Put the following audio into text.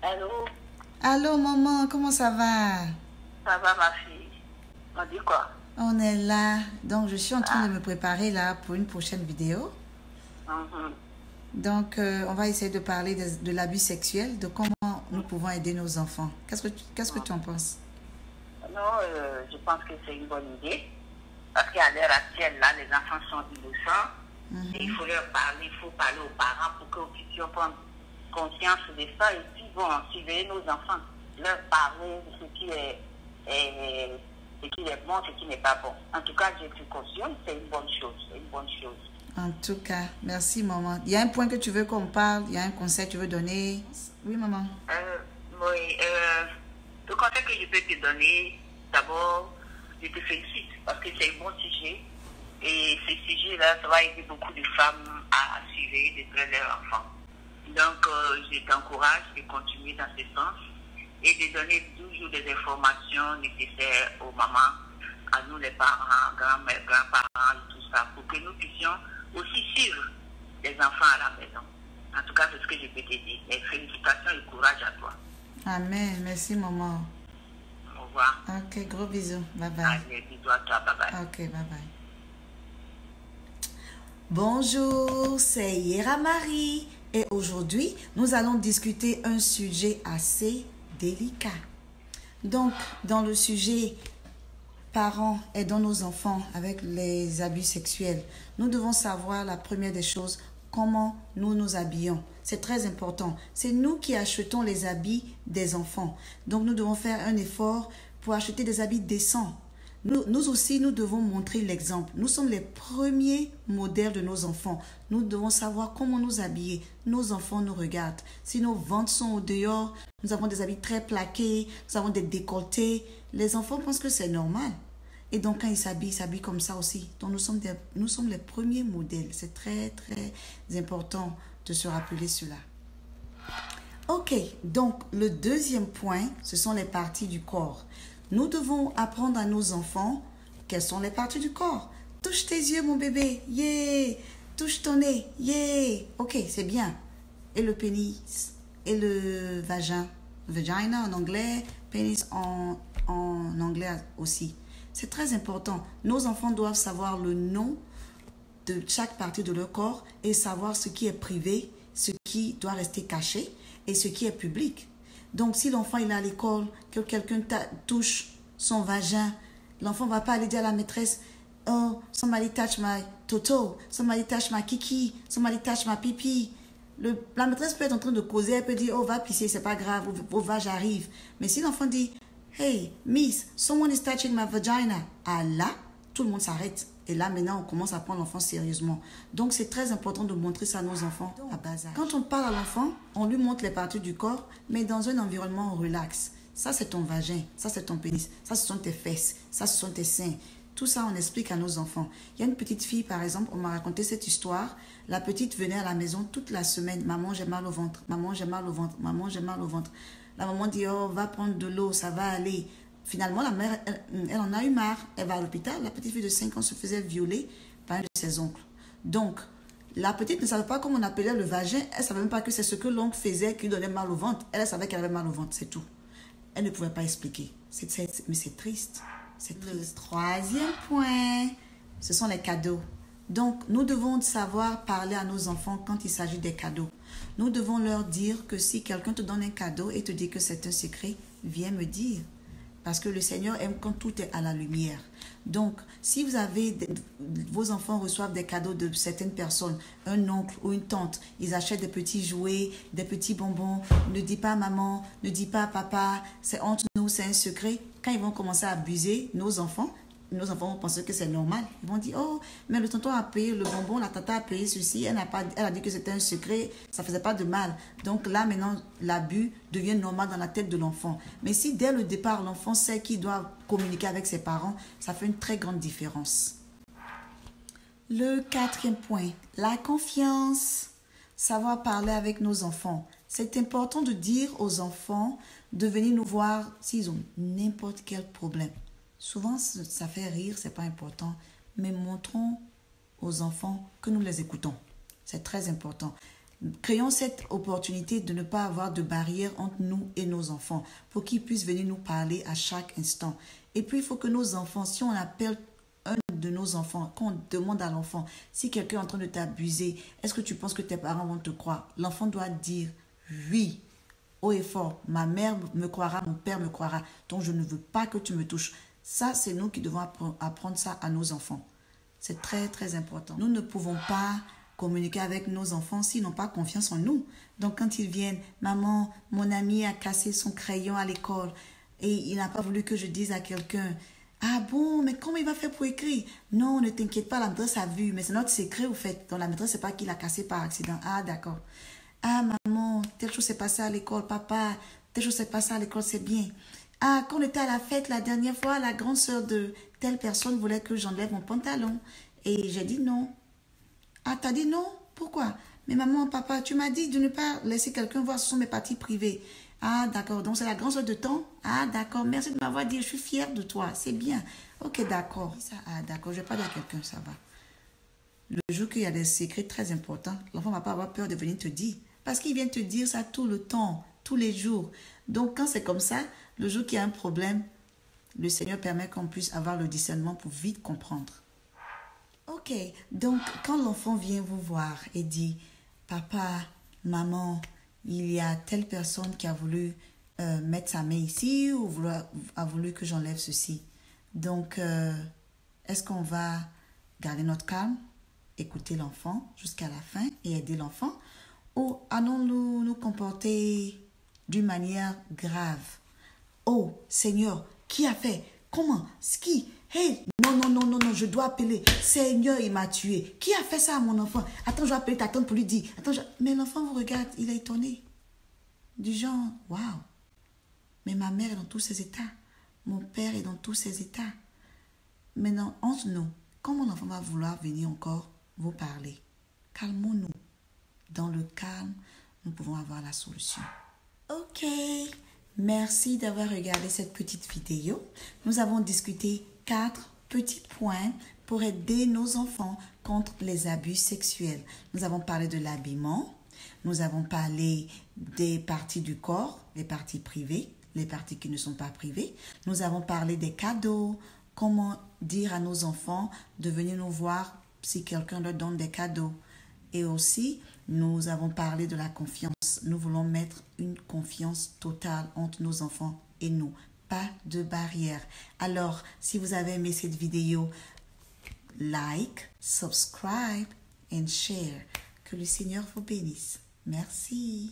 Allô? Allô, maman, comment ça va? Ça va, ma fille? On dit quoi? On est là. Donc, je suis en train Ah. de me préparer là pour une prochaine vidéo. Mhm. Donc, on va essayer de parler de l'abus sexuel, de comment nous pouvons aider nos enfants. Qu'est-ce que tu en penses? Non, je pense que c'est une bonne idée. Parce qu'à l'heure actuelle, là, les enfants sont innocents. Et il faut leur parler, il faut parler aux parents pour que nous puissions prendre conscience de ça. Et puis, bon, surveiller nos enfants. Leur parler de ce qui est bon, ce qui n'est pas bon. En tout cas, j'ai pris conscience, c'est une bonne chose. C'est une bonne chose. En tout cas, merci, maman. Il y a un point que tu veux qu'on parle? Il y a un conseil que tu veux donner? Oui, maman. Oui, le conseil que je peux te donner, d'abord, je te félicite parce que c'est un bon sujet. Et ce sujet-là, ça va aider beaucoup de femmes à assurer de près leurs enfants. Donc, je t'encourage de continuer dans ce sens et de donner toujours des informations nécessaires aux mamans, à nous les parents, grands-mères, grands-parents, tout ça, pour que nous puissions aussi suivre les enfants à la maison. En tout cas, c'est ce que je peux te dire. Et félicitations et courage à toi. Amen. Merci, maman. Au revoir. Ok, gros bisous. Bye bye. Allez, bisous à toi. Bye bye. Ok, bye bye. Bonjour, c'est Yera Marie et aujourd'hui, nous allons discuter un sujet assez délicat. Donc, dans le sujet parents aidant nos enfants avec les abus sexuels, nous devons savoir la première des choses, comment nous nous habillons. C'est très important. C'est nous qui achetons les habits des enfants. Donc, nous devons faire un effort pour acheter des habits décents. Nous aussi, nous devons montrer l'exemple. Nous sommes les premiers modèles de nos enfants. Nous devons savoir comment nous habiller. Nos enfants nous regardent. Si nos ventres sont au dehors, nous avons des habits très plaqués, nous avons des décolletés. Les enfants pensent que c'est normal. Et donc, quand ils s'habillent comme ça aussi. Donc, nous sommes les premiers modèles. C'est très, très important de se rappeler cela. Ok, donc le deuxième point, ce sont les parties du corps. Nous devons apprendre à nos enfants quelles sont les parties du corps. Touche tes yeux, mon bébé. Yeah. Touche ton nez. Yeah. Ok, c'est bien. Et le pénis. Et le vagin. Vagina en anglais. Pénis en anglais aussi. C'est très important. Nos enfants doivent savoir le nom de chaque partie de leur corps et savoir ce qui est privé, ce qui doit rester caché et ce qui est public. Donc, si l'enfant il est à l'école, que quelqu'un touche son vagin, l'enfant ne va pas aller dire à la maîtresse, « Oh, somebody touch my toto, somebody touch my kiki, somebody touch my pipi. » La maîtresse peut être en train de causer, elle peut dire, « Oh, va pisser, c'est pas grave, au va, j'arrive. » Mais si l'enfant dit, « Hey, miss, someone is touching my vagina. » Ah là, tout le monde s'arrête. Et là, maintenant, on commence à prendre l'enfant sérieusement. Donc, c'est très important de montrer ça à nos enfants à bas âge. Quand on parle à l'enfant, on lui montre les parties du corps, mais dans un environnement relax. Ça, c'est ton vagin. Ça, c'est ton pénis. Ça, ce sont tes fesses. Ça, ce sont tes seins. Tout ça, on explique à nos enfants. Il y a une petite fille, par exemple, on m'a raconté cette histoire. La petite venait à la maison toute la semaine. Maman, j'ai mal au ventre. Maman, j'ai mal au ventre. Maman, j'ai mal au ventre. La maman dit, oh, va prendre de l'eau, ça va aller. Finalement, la mère, elle en a eu marre. Elle va à l'hôpital. La petite fille de 5 ans se faisait violer par un de ses oncles. Donc, la petite ne savait pas comment on appelait le vagin. Elle ne savait même pas que c'est ce que l'oncle faisait qui lui donnait mal au ventre. Elle savait qu'elle avait mal au ventre, c'est tout. Elle ne pouvait pas expliquer. Mais c'est triste. C'est triste. Le troisième point, ce sont les cadeaux. Donc, nous devons savoir parler à nos enfants quand il s'agit des cadeaux. Nous devons leur dire que si quelqu'un te donne un cadeau et te dit que c'est un secret, viens me dire. Parce que le Seigneur aime quand tout est à la lumière. Donc, si vos enfants reçoivent des cadeaux de certaines personnes, un oncle ou une tante, ils achètent des petits jouets, des petits bonbons, ne dis pas à maman, ne dis pas à papa, c'est entre nous, c'est un secret. Quand ils vont commencer à abuser nos enfants vont penser que c'est normal. Ils vont dire, oh, mais le tonton a payé le bonbon, la tata a payé ceci, elle a dit que c'était un secret, ça ne faisait pas de mal. Donc là, maintenant, l'abus devient normal dans la tête de l'enfant. Mais si dès le départ, l'enfant sait qu'il doit communiquer avec ses parents, ça fait une très grande différence. Le quatrième point, la confiance. Savoir parler avec nos enfants. C'est important de dire aux enfants de venir nous voir s'ils ont n'importe quel problème. Souvent, ça fait rire, ce n'est pas important, mais montrons aux enfants que nous les écoutons. C'est très important. Créons cette opportunité de ne pas avoir de barrière entre nous et nos enfants pour qu'ils puissent venir nous parler à chaque instant. Et puis, il faut que nos enfants, si on appelle un de nos enfants, qu'on demande à l'enfant, si quelqu'un est en train de t'abuser, est-ce que tu penses que tes parents vont te croire? L'enfant doit dire oui, haut et fort. Ma mère me croira, mon père me croira. Donc, je ne veux pas que tu me touches. Ça, c'est nous qui devons apprendre ça à nos enfants. C'est très, très important. Nous ne pouvons pas communiquer avec nos enfants s'ils n'ont pas confiance en nous. Donc, quand ils viennent, maman, mon ami a cassé son crayon à l'école et il n'a pas voulu que je dise à quelqu'un, ah bon, mais comment il va faire pour écrire? Non, ne t'inquiète pas, la maîtresse a vu, mais c'est notre secret au fait. Donc, la maîtresse, c'est pas qu'il l'a cassé par accident. Ah, d'accord. Ah, maman, telle chose s'est passée à l'école. Papa, telle chose s'est passée à l'école, c'est bien. Ah, quand on était à la fête la dernière fois, la grande sœur de telle personne voulait que j'enlève mon pantalon. Et j'ai dit non. Ah, t'as dit non? Pourquoi? Mais maman, papa, tu m'as dit de ne pas laisser quelqu'un voir, ce sont mes parties privées. Ah, d'accord, donc c'est la grande sœur de ton? Ah, d'accord, merci de m'avoir dit, je suis fière de toi, c'est bien. Ok, d'accord. Ah, d'accord, je vais pas dire à quelqu'un, ça va. Le jour qu'il y a des secrets très importants, l'enfant ne va pas avoir peur de venir te dire. Parce qu'il vient te dire ça tout le temps, tous les jours. Donc, quand c'est comme ça, le jour qu'il y a un problème, le Seigneur permet qu'on puisse avoir le discernement pour vite comprendre. Ok, donc quand l'enfant vient vous voir et dit « Papa, maman, il y a telle personne qui a voulu mettre sa main ici ou a voulu que j'enlève ceci. » Donc, est-ce qu'on va garder notre calme, écouter l'enfant jusqu'à la fin et aider l'enfant, ou allons-nous nous comporter d'une manière grave? Oh, Seigneur, qui a fait? Comment? Qui? Hey, non, je dois appeler. Seigneur, il m'a tué. Qui a fait ça à mon enfant? Attends, je vais appeler ta tante pour lui dire. Mais l'enfant vous regarde, il est étonné. Du genre, waouh, mais ma mère est dans tous ses états. Mon père est dans tous ses états. Maintenant, entre nous, quand mon enfant va vouloir venir encore vous parler, calmons-nous. Dans le calme, nous pouvons avoir la solution. Ok, merci d'avoir regardé cette petite vidéo. Nous avons discuté 4 petits points pour aider nos enfants contre les abus sexuels. Nous avons parlé de l'habillement, nous avons parlé des parties du corps, les parties privées, les parties qui ne sont pas privées. Nous avons parlé des cadeaux, comment dire à nos enfants de venir nous voir si quelqu'un leur donne des cadeaux. Et aussi, nous avons parlé de la confiance. Nous voulons mettre une confiance totale entre nos enfants et nous. Pas de barrière. Alors, si vous avez aimé cette vidéo, like, subscribe and share. Que le Seigneur vous bénisse. Merci.